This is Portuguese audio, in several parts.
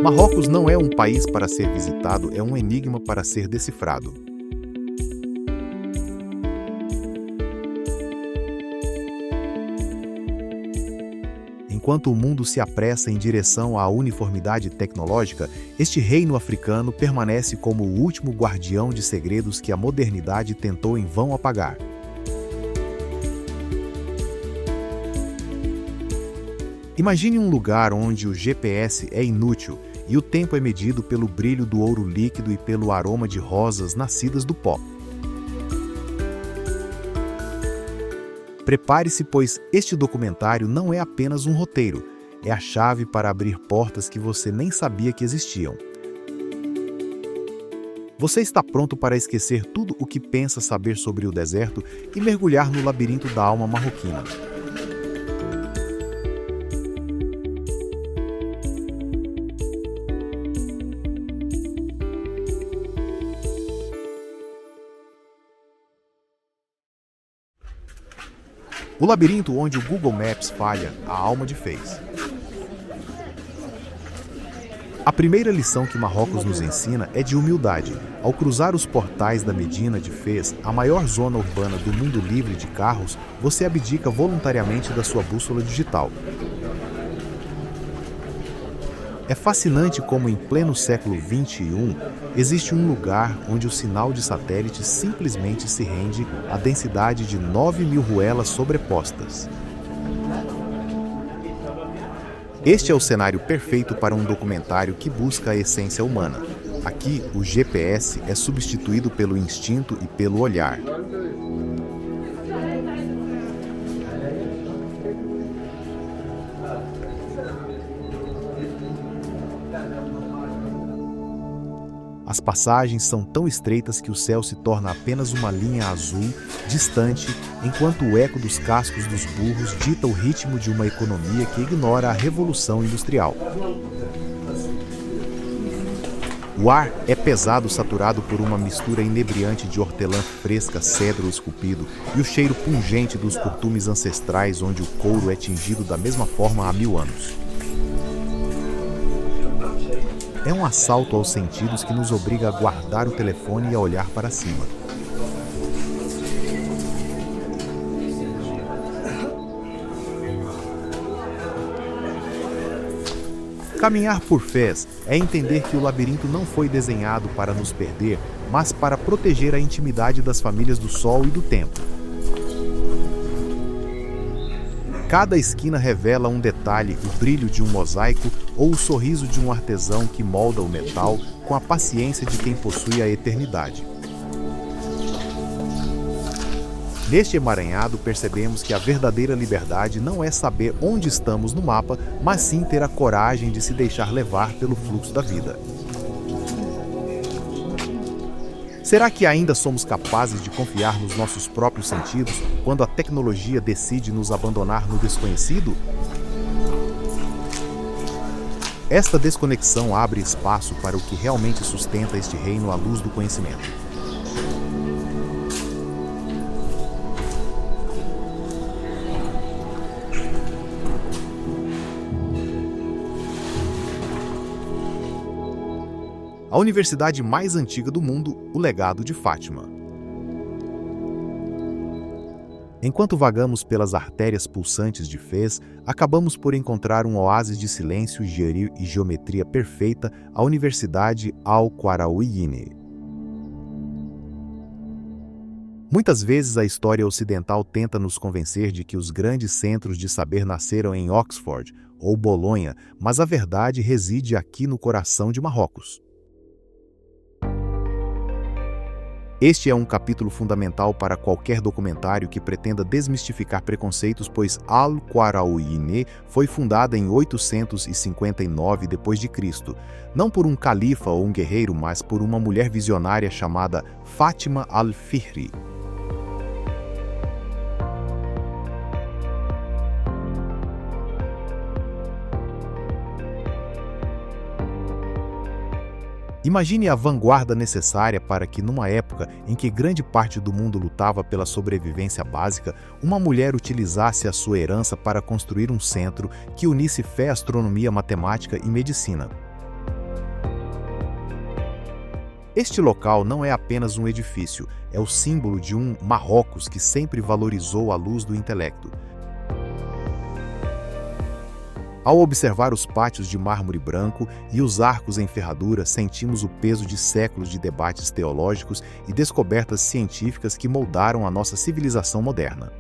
Marrocos não é um país para ser visitado, é um enigma para ser decifrado. Enquanto o mundo se apressa em direção à uniformidade tecnológica, este reino africano permanece como o último guardião de segredos que a modernidade tentou em vão apagar. Imagine um lugar onde o GPS é inútil e o tempo é medido pelo brilho do ouro líquido e pelo aroma de rosas nascidas do pó. Prepare-se, pois este documentário não é apenas um roteiro, é a chave para abrir portas que você nem sabia que existiam. Você está pronto para esquecer tudo o que pensa saber sobre o deserto e mergulhar no labirinto da alma marroquina. O labirinto onde o Google Maps falha, a alma de Fez. A primeira lição que Marrocos nos ensina é de humildade. Ao cruzar os portais da Medina de Fez, a maior zona urbana do mundo livre de carros, você abdica voluntariamente da sua bússola digital. É fascinante como, em pleno século XXI, existe um lugar onde o sinal de satélite simplesmente se rende à densidade de 9.000 ruelas sobrepostas. Este é o cenário perfeito para um documentário que busca a essência humana. Aqui, o GPS é substituído pelo instinto e pelo olhar. As passagens são tão estreitas que o céu se torna apenas uma linha azul, distante, enquanto o eco dos cascos dos burros dita o ritmo de uma economia que ignora a revolução industrial. O ar é pesado, saturado por uma mistura inebriante de hortelã fresca, cedro esculpido e o cheiro pungente dos curtumes ancestrais onde o couro é tingido da mesma forma há 1000 anos. É um assalto aos sentidos que nos obriga a guardar o telefone e a olhar para cima. Caminhar por Fez é entender que o labirinto não foi desenhado para nos perder, mas para proteger a intimidade das famílias do sol e do tempo. Cada esquina revela um detalhe, o brilho de um mosaico ou o sorriso de um artesão que molda o metal com a paciência de quem possui a eternidade. Neste emaranhado, percebemos que a verdadeira liberdade não é saber onde estamos no mapa, mas sim ter a coragem de se deixar levar pelo fluxo da vida. Será que ainda somos capazes de confiar nos nossos próprios sentidos quando a tecnologia decide nos abandonar no desconhecido? Esta desconexão abre espaço para o que realmente sustenta este reino à luz do conhecimento. A universidade mais antiga do mundo, o legado de Fátima. Enquanto vagamos pelas artérias pulsantes de Fez, acabamos por encontrar um oásis de silêncio e geometria perfeita, a Universidade Al-Qarawiyyin. Muitas vezes a história ocidental tenta nos convencer de que os grandes centros de saber nasceram em Oxford ou Bolonha, mas a verdade reside aqui no coração de Marrocos. Este é um capítulo fundamental para qualquer documentário que pretenda desmistificar preconceitos, pois Al-Qarawiyyin foi fundada em 859 d.C., não por um califa ou um guerreiro, mas por uma mulher visionária chamada Fátima al-Fihri. Imagine a vanguarda necessária para que, numa época em que grande parte do mundo lutava pela sobrevivência básica, uma mulher utilizasse a sua herança para construir um centro que unisse fé, astronomia, matemática e medicina. Este local não é apenas um edifício, é o símbolo de um Marrocos que sempre valorizou a luz do intelecto. Ao observar os pátios de mármore branco e os arcos em ferradura, sentimos o peso de séculos de debates teológicos e descobertas científicas que moldaram a nossa civilização moderna.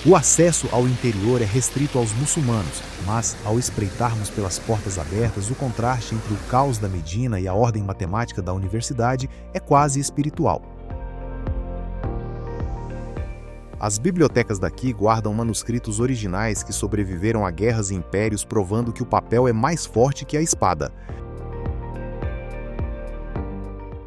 O acesso ao interior é restrito aos muçulmanos, mas, ao espreitarmos pelas portas abertas, o contraste entre o caos da Medina e a ordem matemática da universidade é quase espiritual. As bibliotecas daqui guardam manuscritos originais que sobreviveram a guerras e impérios, provando que o papel é mais forte que a espada.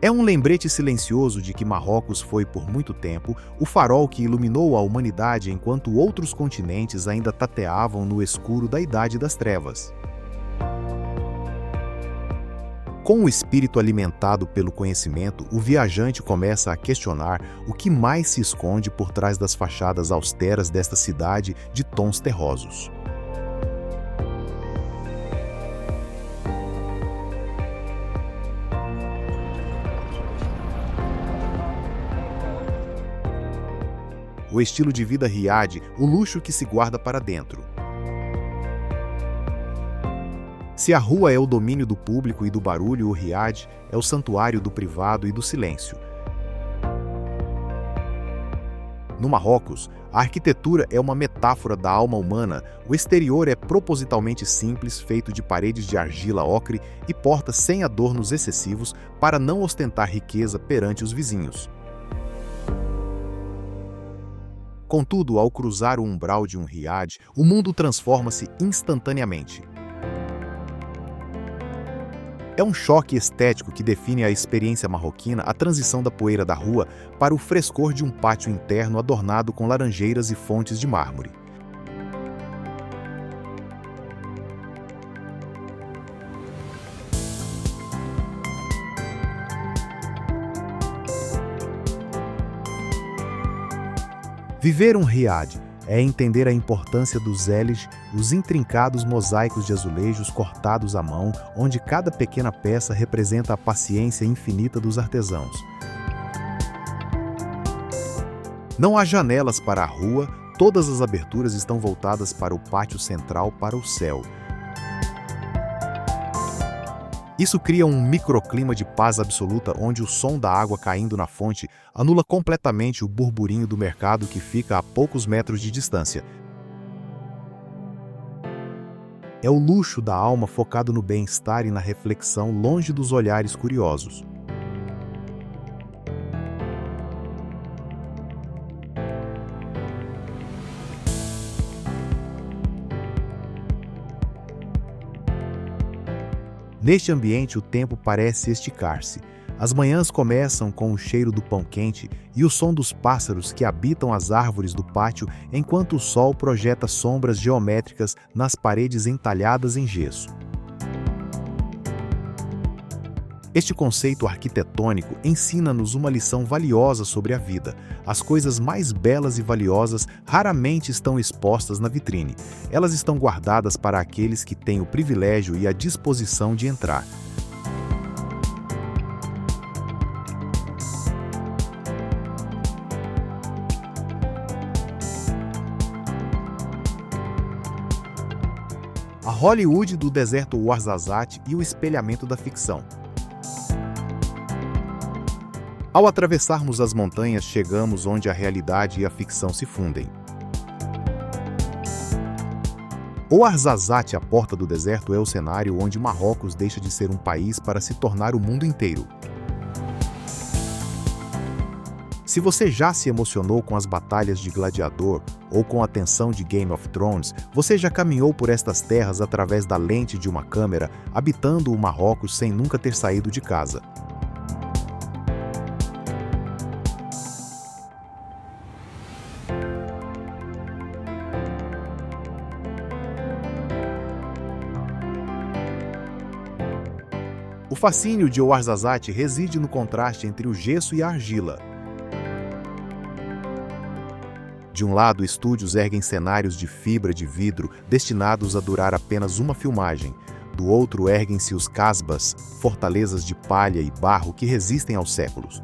É um lembrete silencioso de que Marrocos foi, por muito tempo, o farol que iluminou a humanidade enquanto outros continentes ainda tateavam no escuro da Idade das Trevas. Com o espírito alimentado pelo conhecimento, o viajante começa a questionar o que mais se esconde por trás das fachadas austeras desta cidade de tons terrosos. O estilo de vida riad, o luxo que se guarda para dentro. Se a rua é o domínio do público e do barulho, o riad é o santuário do privado e do silêncio. No Marrocos, a arquitetura é uma metáfora da alma humana. O exterior é propositalmente simples, feito de paredes de argila ocre e portas sem adornos excessivos para não ostentar riqueza perante os vizinhos. Contudo, ao cruzar o umbral de um riad, o mundo transforma-se instantaneamente. É um choque estético que define a experiência marroquina, a transição da poeira da rua para o frescor de um pátio interno adornado com laranjeiras e fontes de mármore. Viver um riad é entender a importância dos eles, os intrincados mosaicos de azulejos cortados à mão, onde cada pequena peça representa a paciência infinita dos artesãos. Não há janelas para a rua, todas as aberturas estão voltadas para o pátio central, para o céu. Isso cria um microclima de paz absoluta, onde o som da água caindo na fonte anula completamente o burburinho do mercado que fica a poucos metros de distância. É o luxo da alma focado no bem-estar e na reflexão, longe dos olhares curiosos. Neste ambiente, o tempo parece esticar-se. As manhãs começam com o cheiro do pão quente e o som dos pássaros que habitam as árvores do pátio, enquanto o sol projeta sombras geométricas nas paredes entalhadas em gesso. Este conceito arquitetônico ensina-nos uma lição valiosa sobre a vida. As coisas mais belas e valiosas raramente estão expostas na vitrine. Elas estão guardadas para aqueles que têm o privilégio e a disposição de entrar. A Hollywood do deserto Ouarzazate e o espelhamento da ficção. Ao atravessarmos as montanhas, chegamos onde a realidade e a ficção se fundem. Ouarzazate, a porta do deserto, é o cenário onde Marrocos deixa de ser um país para se tornar o mundo inteiro. Se você já se emocionou com as batalhas de Gladiador ou com a tensão de Game of Thrones, você já caminhou por estas terras através da lente de uma câmera, habitando o Marrocos sem nunca ter saído de casa. O fascínio de Ouarzazate reside no contraste entre o gesso e a argila. De um lado, estúdios erguem cenários de fibra de vidro destinados a durar apenas uma filmagem. Do outro, erguem-se os casbas, fortalezas de palha e barro que resistem aos séculos.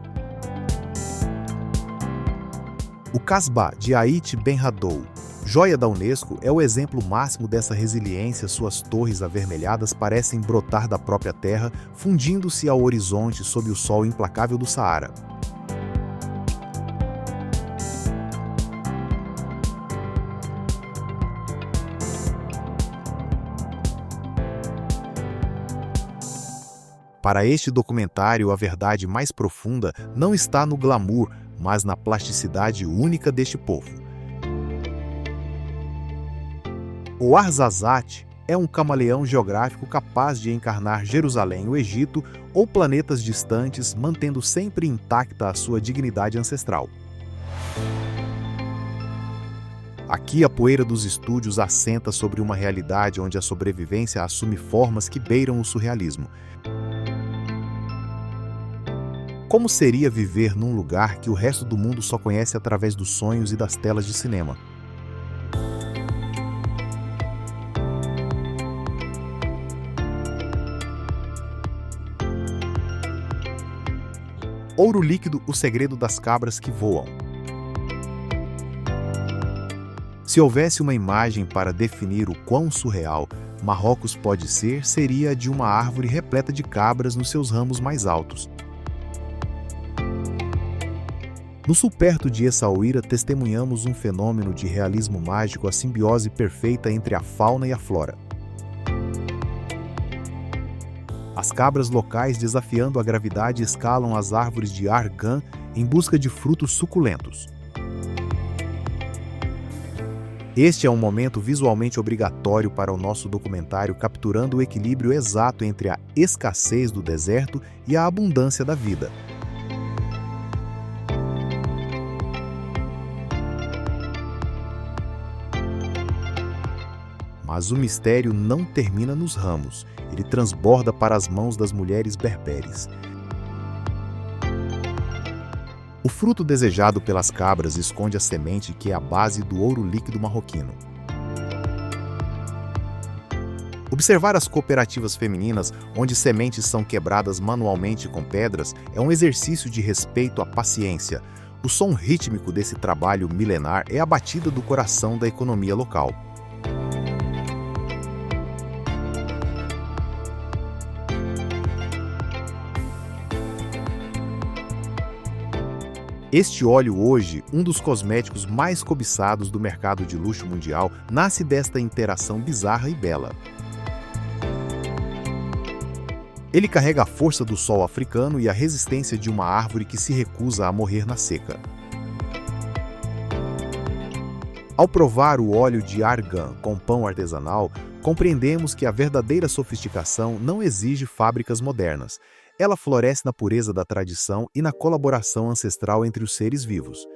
O Casbah de Ait Ben Haddou, joia da Unesco, é o exemplo máximo dessa resiliência. Suas torres avermelhadas parecem brotar da própria terra, fundindo-se ao horizonte sob o sol implacável do Saara. Para este documentário, a verdade mais profunda não está no glamour, mas na plasticidade única deste povo. O Arzazat é um camaleão geográfico capaz de encarnar Jerusalém, o Egito ou planetas distantes, mantendo sempre intacta a sua dignidade ancestral. Aqui a poeira dos estúdios assenta sobre uma realidade onde a sobrevivência assume formas que beiram o surrealismo. Como seria viver num lugar que o resto do mundo só conhece através dos sonhos e das telas de cinema? Ouro líquido, o segredo das cabras que voam. Se houvesse uma imagem para definir o quão surreal Marrocos pode ser, seria a de uma árvore repleta de cabras nos seus ramos mais altos. No sul perto de Essaouira, testemunhamos um fenômeno de realismo mágico, a simbiose perfeita entre a fauna e a flora. As cabras locais, desafiando a gravidade, escalam as árvores de argan em busca de frutos suculentos. Este é um momento visualmente obrigatório para o nosso documentário, capturando o equilíbrio exato entre a escassez do deserto e a abundância da vida. Mas o mistério não termina nos ramos, ele transborda para as mãos das mulheres berberes. O fruto desejado pelas cabras esconde a semente que é a base do ouro líquido marroquino. Observar as cooperativas femininas, onde sementes são quebradas manualmente com pedras, é um exercício de respeito à paciência. O som rítmico desse trabalho milenar é a batida do coração da economia local. Este óleo hoje, um dos cosméticos mais cobiçados do mercado de luxo mundial, nasce desta interação bizarra e bela. Ele carrega a força do sol africano e a resistência de uma árvore que se recusa a morrer na seca. Ao provar o óleo de argan com pão artesanal, compreendemos que a verdadeira sofisticação não exige fábricas modernas. Ela floresce na pureza da tradição e na colaboração ancestral entre os seres vivos.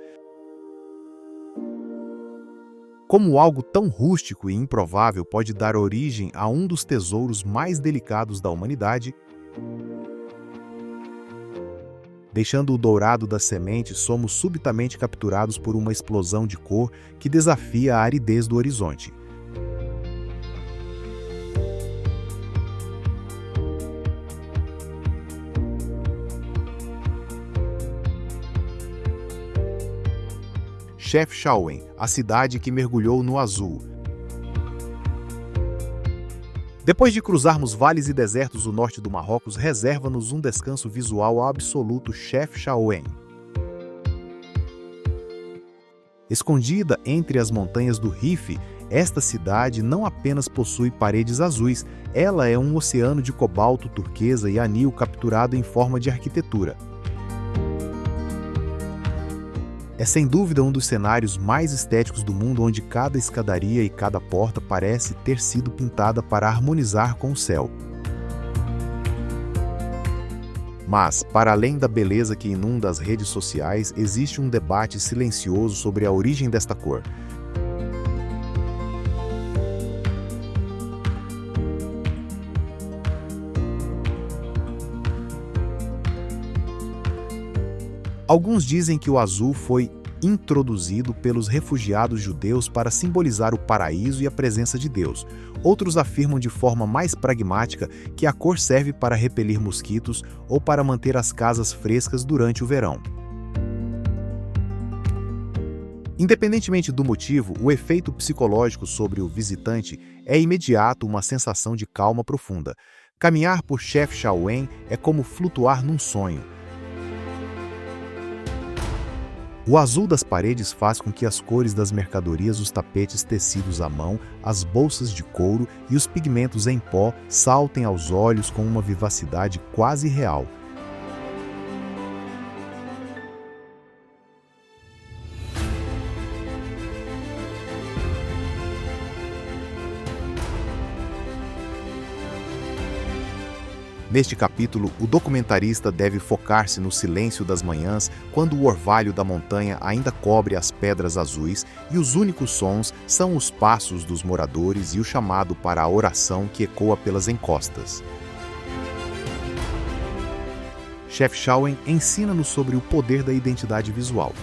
Como algo tão rústico e improvável pode dar origem a um dos tesouros mais delicados da humanidade, deixando o dourado da semente, somos subitamente capturados por uma explosão de cor que desafia a aridez do horizonte. Chefchaouen, a cidade que mergulhou no azul. Depois de cruzarmos vales e desertos, o norte do Marrocos reserva-nos um descanso visual absoluto. Chefchaouen. Escondida entre as montanhas do Rif, esta cidade não apenas possui paredes azuis, ela é um oceano de cobalto, turquesa e anil capturado em forma de arquitetura. É sem dúvida um dos cenários mais estéticos do mundo, onde cada escadaria e cada porta parece ter sido pintada para harmonizar com o céu. Mas, para além da beleza que inunda as redes sociais, existe um debate silencioso sobre a origem desta cor. Alguns dizem que o azul foi introduzido pelos refugiados judeus para simbolizar o paraíso e a presença de Deus. Outros afirmam de forma mais pragmática que a cor serve para repelir mosquitos ou para manter as casas frescas durante o verão. Independentemente do motivo, o efeito psicológico sobre o visitante é imediato, uma sensação de calma profunda. Caminhar por Chefchaouen é como flutuar num sonho. O azul das paredes faz com que as cores das mercadorias, os tapetes tecidos à mão, as bolsas de couro e os pigmentos em pó saltem aos olhos com uma vivacidade quase real. Neste capítulo, o documentarista deve focar-se no silêncio das manhãs, quando o orvalho da montanha ainda cobre as pedras azuis e os únicos sons são os passos dos moradores e o chamado para a oração que ecoa pelas encostas. Chefchaouen ensina-nos sobre o poder da identidade visual.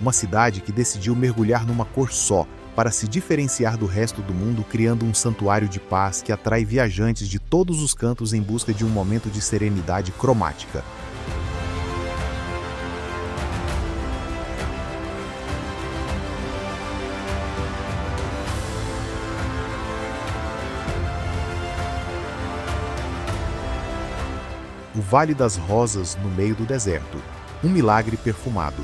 Uma cidade que decidiu mergulhar numa cor só, para se diferenciar do resto do mundo, criando um santuário de paz que atrai viajantes de todos os cantos em busca de um momento de serenidade cromática. O Vale das Rosas no meio do deserto, um milagre perfumado.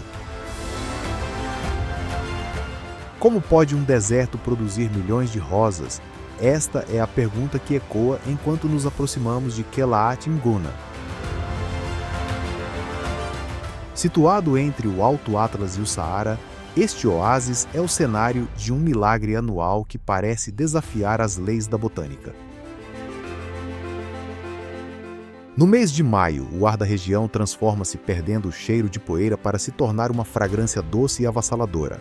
Como pode um deserto produzir milhões de rosas? Esta é a pergunta que ecoa enquanto nos aproximamos de Khelat Mguna. Situado entre o Alto Atlas e o Saara, este oásis é o cenário de um milagre anual que parece desafiar as leis da botânica. No mês de maio, o ar da região transforma-se, perdendo o cheiro de poeira para se tornar uma fragrância doce e avassaladora.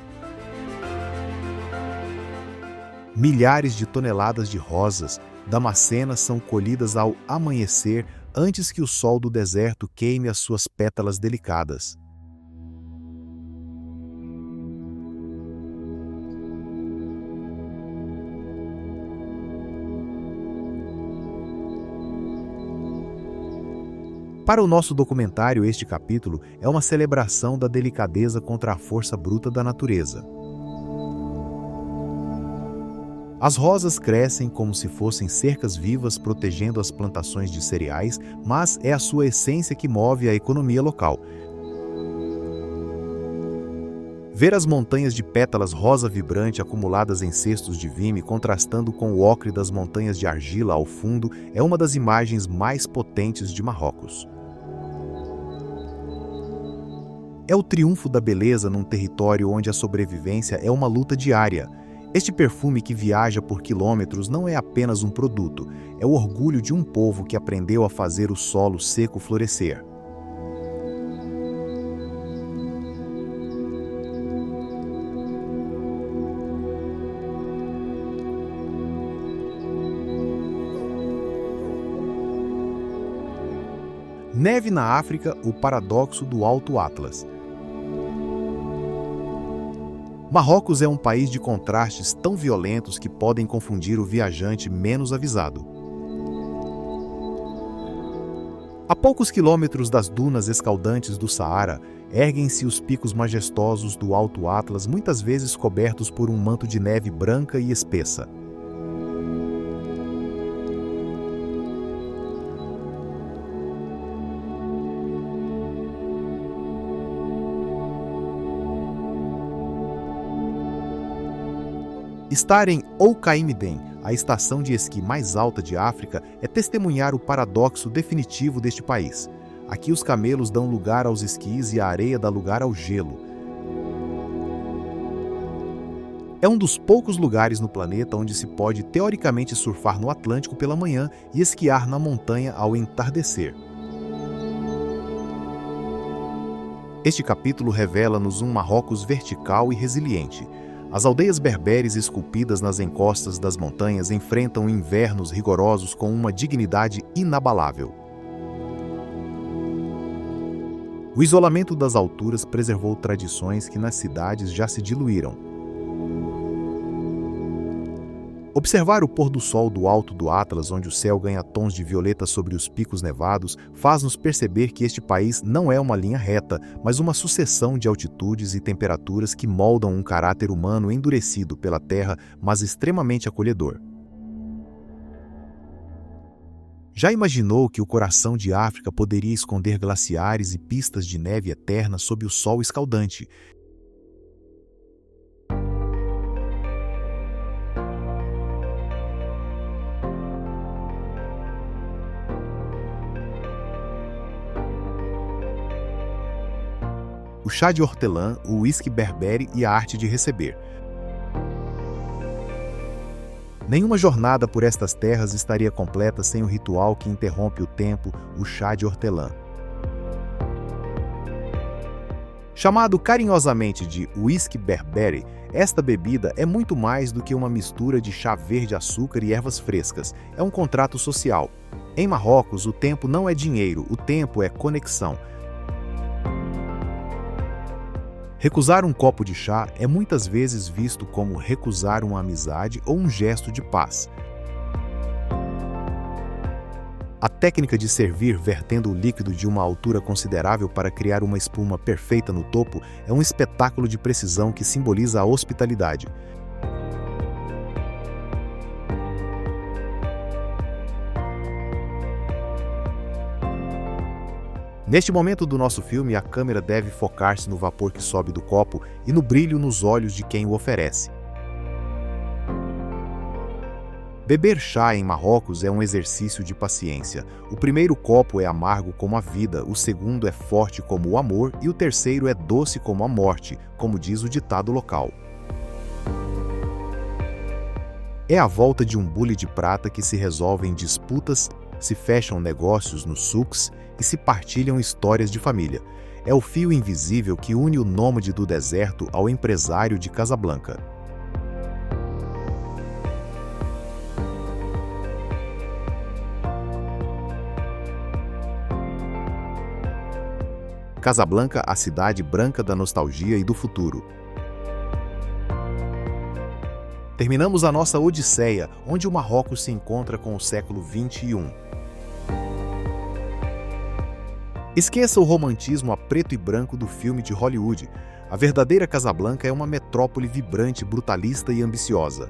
Milhares de toneladas de rosas damascenas são colhidas ao amanhecer antes que o sol do deserto queime as suas pétalas delicadas. Para o nosso documentário, este capítulo é uma celebração da delicadeza contra a força bruta da natureza. As rosas crescem como se fossem cercas vivas protegendo as plantações de cereais, mas é a sua essência que move a economia local. Ver as montanhas de pétalas rosa vibrante acumuladas em cestos de vime contrastando com o ocre das montanhas de argila ao fundo é uma das imagens mais potentes de Marrocos. É o triunfo da beleza num território onde a sobrevivência é uma luta diária. Este perfume que viaja por quilômetros não é apenas um produto, é o orgulho de um povo que aprendeu a fazer o solo seco florescer. Neve na África, o paradoxo do Alto Atlas. Marrocos é um país de contrastes tão violentos que podem confundir o viajante menos avisado. A poucos quilômetros das dunas escaldantes do Saara, erguem-se os picos majestosos do Alto Atlas, muitas vezes cobertos por um manto de neve branca e espessa. Estar em Oukaïmeden, a estação de esqui mais alta de África, é testemunhar o paradoxo definitivo deste país. Aqui os camelos dão lugar aos esquis e a areia dá lugar ao gelo. É um dos poucos lugares no planeta onde se pode teoricamente surfar no Atlântico pela manhã e esquiar na montanha ao entardecer. Este capítulo revela-nos um Marrocos vertical e resiliente. As aldeias berberes esculpidas nas encostas das montanhas enfrentam invernos rigorosos com uma dignidade inabalável. O isolamento das alturas preservou tradições que nas cidades já se diluíram. Observar o pôr do sol do alto do Atlas, onde o céu ganha tons de violeta sobre os picos nevados, faz-nos perceber que este país não é uma linha reta, mas uma sucessão de altitudes e temperaturas que moldam um caráter humano endurecido pela terra, mas extremamente acolhedor. Já imaginou que o coração de África poderia esconder glaciares e pistas de neve eterna sob o sol escaldante? O chá de hortelã, o uísque berbere e a arte de receber. Nenhuma jornada por estas terras estaria completa sem o ritual que interrompe o tempo, o chá de hortelã. Chamado carinhosamente de uísque berbere, esta bebida é muito mais do que uma mistura de chá verde, açúcar e ervas frescas. É um contrato social. Em Marrocos, o tempo não é dinheiro, o tempo é conexão. Recusar um copo de chá é muitas vezes visto como recusar uma amizade ou um gesto de paz. A técnica de servir vertendo o líquido de uma altura considerável para criar uma espuma perfeita no topo é um espetáculo de precisão que simboliza a hospitalidade. Neste momento do nosso filme, a câmera deve focar-se no vapor que sobe do copo e no brilho nos olhos de quem o oferece. Beber chá em Marrocos é um exercício de paciência. O primeiro copo é amargo como a vida, o segundo é forte como o amor e o terceiro é doce como a morte, como diz o ditado local. É a volta de um bule de prata que se resolvem disputas, se fecham negócios nos souks e se partilham histórias de família. É o fio invisível que une o nômade do deserto ao empresário de Casablanca. Casablanca, a cidade branca da nostalgia e do futuro. Terminamos a nossa odisseia, onde o Marrocos se encontra com o século XXI. Esqueça o romantismo a preto e branco do filme de Hollywood. A verdadeira Casablanca é uma metrópole vibrante, brutalista e ambiciosa.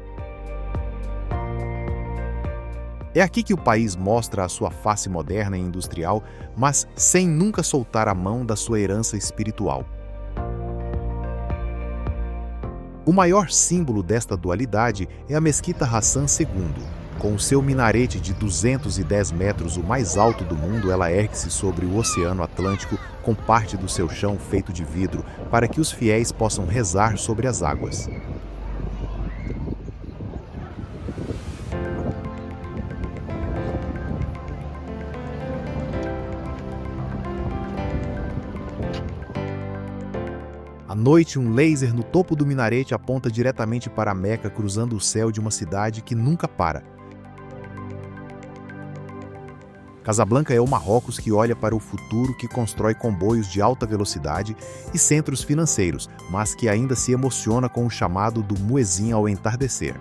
É aqui que o país mostra a sua face moderna e industrial, mas sem nunca soltar a mão da sua herança espiritual. O maior símbolo desta dualidade é a Mesquita Hassan II. Com o seu minarete de 210 metros, o mais alto do mundo, ela ergue-se sobre o Oceano Atlântico com parte do seu chão feito de vidro para que os fiéis possam rezar sobre as águas. À noite, um laser no topo do minarete aponta diretamente para Meca, cruzando o céu de uma cidade que nunca para. Casablanca é o Marrocos que olha para o futuro, que constrói comboios de alta velocidade e centros financeiros, mas que ainda se emociona com o chamado do muezzin ao entardecer.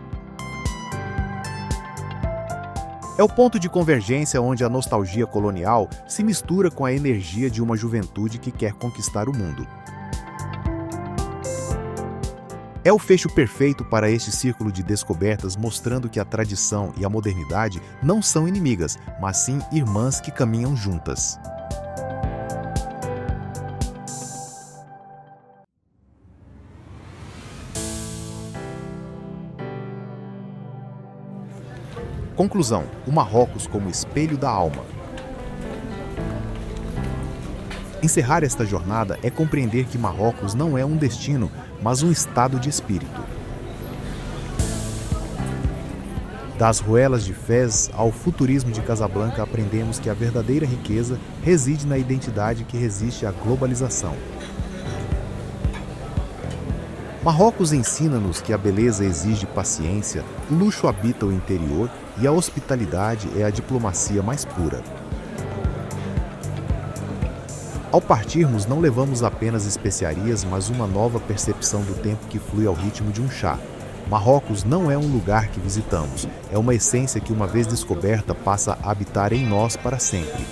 É o ponto de convergência onde a nostalgia colonial se mistura com a energia de uma juventude que quer conquistar o mundo. É o fecho perfeito para este círculo de descobertas, mostrando que a tradição e a modernidade não são inimigas, mas sim irmãs que caminham juntas. Conclusão: o Marrocos como espelho da alma. Encerrar esta jornada é compreender que Marrocos não é um destino, mas um estado de espírito. Das ruelas de Fez ao futurismo de Casablanca, aprendemos que a verdadeira riqueza reside na identidade que resiste à globalização. Marrocos ensina-nos que a beleza exige paciência, o luxo habita o interior e a hospitalidade é a diplomacia mais pura. Ao partirmos, não levamos apenas especiarias, mas uma nova percepção do tempo que flui ao ritmo de um chá. Marrocos não é um lugar que visitamos, é uma essência que, uma vez descoberta, passa a habitar em nós para sempre.